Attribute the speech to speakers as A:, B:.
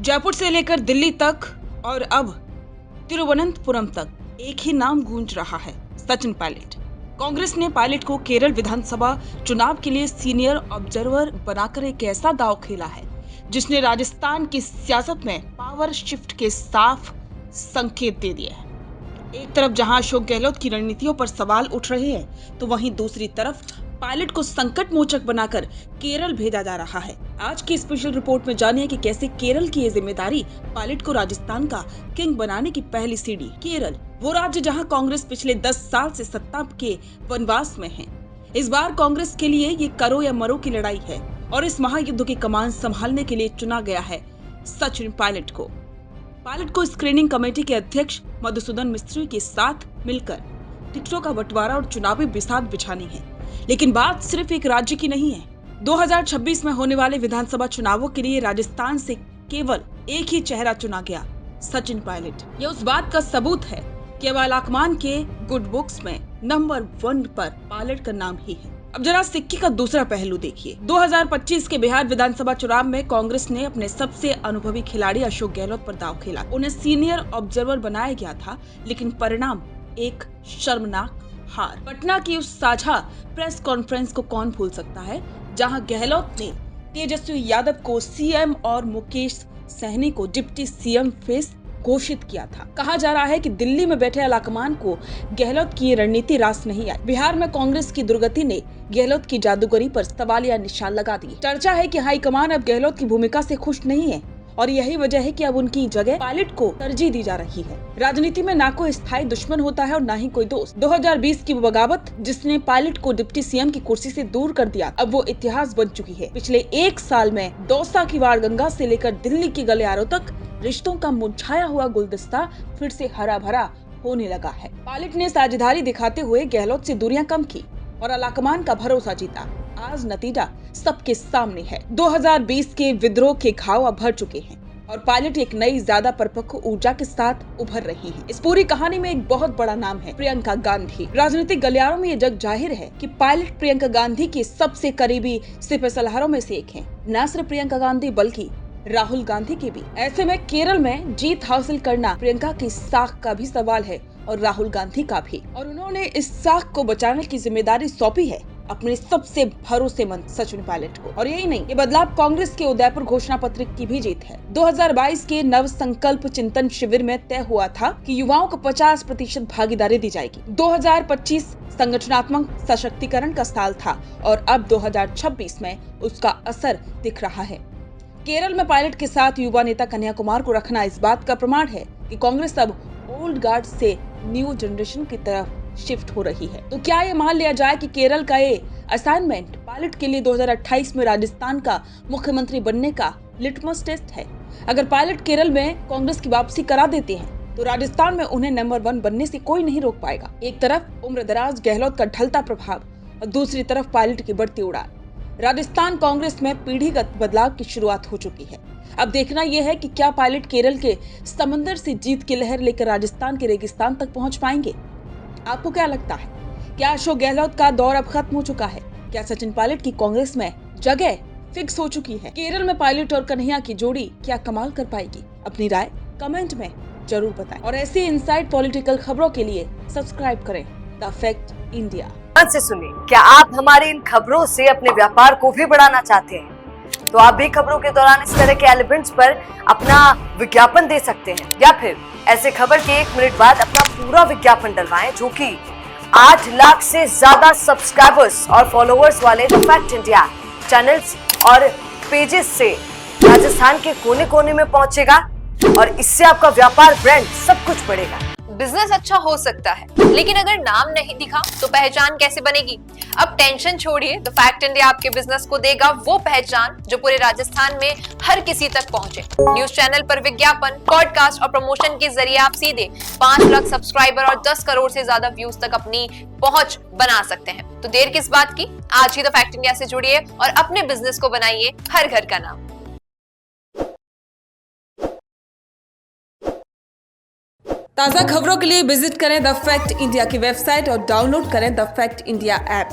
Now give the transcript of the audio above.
A: जयपुर से लेकर दिल्ली तक और अब तिरुवनंतपुरम तक एक ही नाम गूंज रहा है, सचिन पायलट। कांग्रेस ने पायलट को केरल विधानसभा चुनाव के लिए सीनियर ऑब्जर्वर बनाकर एक ऐसा दांव खेला है जिसने राजस्थान की सियासत में पावर शिफ्ट के साफ संकेत दे दिए हैं। एक तरफ जहां अशोक गहलोत की रणनीतियों पर सवाल उठ रहे हैं, तो वहीं दूसरी तरफ पायलट को संकट मोचक बनाकर केरल भेजा जा रहा है। आज की स्पेशल रिपोर्ट में जानिए कि कैसे केरल की ये जिम्मेदारी पायलट को राजस्थान का किंग बनाने की पहली सीढ़ी। केरल, वो राज्य जहां कांग्रेस पिछले 10 साल से सत्ता के वनवास में है। इस बार कांग्रेस के लिए ये करो या मरो की लड़ाई है और इस महायुद्ध की कमान संभालने के लिए चुना गया है सचिन पायलट को। पायलट को स्क्रीनिंग कमेटी के अध्यक्ष मधुसूदन मिस्त्री के साथ मिलकर टिकटों का बंटवारा और चुनावी बिसात बिछानी है। लेकिन बात सिर्फ एक राज्य की नहीं है। 2026 में होने वाले विधानसभा चुनावों के लिए राजस्थान से केवल एक ही चेहरा चुना गया, सचिन पायलट। ये उस बात का सबूत है कि अब आलाकमान के गुड बुक्स में नंबर 1 पर पायलट का नाम ही है। अब जरा सिक्के का दूसरा पहलू देखिए। 2025 के बिहार विधानसभा चुनाव में कांग्रेस ने अपने सबसे अनुभवी खिलाड़ी अशोक गहलोत पर दांव खेला। उन्हें सीनियर ऑब्जर्वर बनाया गया था, लेकिन परिणाम एक शर्मनाक हार। पटना की उस साझा प्रेस कॉन्फ्रेंस को कौन भूल सकता है, जहां गहलोत ने तेजस्वी यादव को सीएम और मुकेश सहनी को डिप्टी सीएम फेस घोषित किया था। कहा जा रहा है कि दिल्ली में बैठे आलाकमान को गहलोत की रणनीति रास नहीं आई। बिहार में कांग्रेस की दुर्गति ने गहलोत की जादूगरी पर सवालिया निशान लगा दिए। चर्चा है कि हाईकमान अब गहलोत की भूमिका से खुश नहीं है और यही वजह है कि अब उनकी जगह पायलट को तरजीह दी जा रही है। राजनीति में ना कोई स्थायी दुश्मन होता है और ना ही कोई दोस्त। 2020 की बगावत जिसने पायलट को डिप्टी सीएम की कुर्सी से दूर कर दिया, अब वो इतिहास बन चुकी है। पिछले 1 साल में दौसा की वारगंगा से लेकर दिल्ली के गलियारों तक रिश्तों का मुरझाया हुआ गुलदस्ता फिर से हरा भरा होने लगा है। पायलट ने साझेदारी दिखाते हुए गहलोत से दूरियां कम की और आलाकमान का भरोसा जीता। आज नतीजा सबके सामने है। 2020 के विद्रोह के घाव अब भर चुके हैं और पायलट एक नई ज्यादा परिपक्व ऊर्जा के साथ उभर रही है। इस पूरी कहानी में एक बहुत बड़ा नाम है, प्रियंका गांधी। राजनीतिक गलियारों में ये जग जाहिर है कि पायलट प्रियंका गांधी के सबसे करीबी सिपहसालारों में से एक है। न सिर्फ प्रियंका गांधी बल्कि राहुल गांधी के भी। ऐसे में केरल में जीत हासिल करना प्रियंका की साख का भी सवाल है और राहुल गांधी का भी, और उन्होंने इस साख को बचाने की जिम्मेदारी सौंपी है अपने सबसे भरोसेमंद सचिन पायलट को। और यही नहीं, ये बदलाव कांग्रेस के उदयपुर घोषणा पत्र की भी जीत है। 2022 के नव संकल्प चिंतन शिविर में तय हुआ था कि युवाओं को 50% भागीदारी दी जाएगी। 2025 संगठनात्मक सशक्तिकरण का साल था और अब 2026 में उसका असर दिख रहा है। केरल में पायलट के साथ युवा नेता कन्हैया कुमार को रखना इस बात का प्रमाण है कि कांग्रेस अब ओल्ड गार्ड से न्यू जनरेशन की तरफ शिफ्ट हो रही है। तो क्या ये मान लिया जाए कि केरल का ये असाइनमेंट पायलट के लिए 2028 में राजस्थान का मुख्यमंत्री बनने का लिटमस टेस्ट है? अगर पायलट केरल में कांग्रेस की वापसी करा देते हैं तो राजस्थान में उन्हें नंबर 1 बनने से कोई नहीं रोक पाएगा। एक तरफ उम्रदराज गहलोत का ढलता प्रभाव और दूसरी तरफ पायलट की बढ़ती उड़ान। राजस्थान कांग्रेस में पीढ़ीगत बदलाव की शुरुआत हो चुकी है। अब देखना यह है कि क्या पायलट केरल के समंदर से जीत की लहर लेकर राजस्थान के रेगिस्तान तक पहुंच पाएंगे? आपको क्या लगता है? क्या अशोक गहलोत का दौर अब खत्म हो चुका है? क्या सचिन पायलट की कांग्रेस में जगह फिक्स हो चुकी है? केरल में पायलट और कन्हैया की जोड़ी क्या कमाल कर पाएगी? अपनी राय कमेंट में जरूर बताएं और ऐसी इनसाइड पॉलिटिकल खबरों के लिए सब्सक्राइब करें द फैक्ट इंडिया।
B: से सुनिए, क्या आप हमारी इन खबरों से अपने व्यापार को भी बढ़ाना चाहते हैं? तो आप भी खबरों के दौरान इस तरह के एलिमेंट्स पर अपना विज्ञापन दे सकते हैं, या फिर ऐसे खबर के 1 मिनट बाद अपना पूरा विज्ञापन डलवाएं, जो कि 8 लाख से ज्यादा सब्सक्राइबर्स और फॉलोअर्स वाले द फैक्ट इंडिया चैनल्स और पेजेस से राजस्थान के कोने कोने में पहुंचेगा और इससे आपका व्यापार, ब्रांड सब कुछ बढ़ेगा।
C: बिजनेस अच्छा हो सकता है, लेकिन अगर नाम नहीं दिखा तो पहचान कैसे बनेगी? अब टेंशन छोड़िए, द फैक्ट इंडिया आपके बिजनेस को देगा वो पहचान जो पूरे राजस्थान में हर किसी तक पहुंचे। न्यूज चैनल पर विज्ञापन, पॉडकास्ट और प्रमोशन के जरिए आप सीधे 5 लाख सब्सक्राइबर और 10 करोड़ से ज्यादा व्यूज तक अपनी पहुंच बना सकते हैं। तो देर किस बात की, आज ही द फैक्ट इंडिया से जुड़िए और अपने बिजनेस को बनाइए हर घर का नाम।
A: ताज़ा खबरों के लिए विजिट करें द फैक्ट इंडिया की वेबसाइट और डाउनलोड करें द फैक्ट इंडिया ऐप।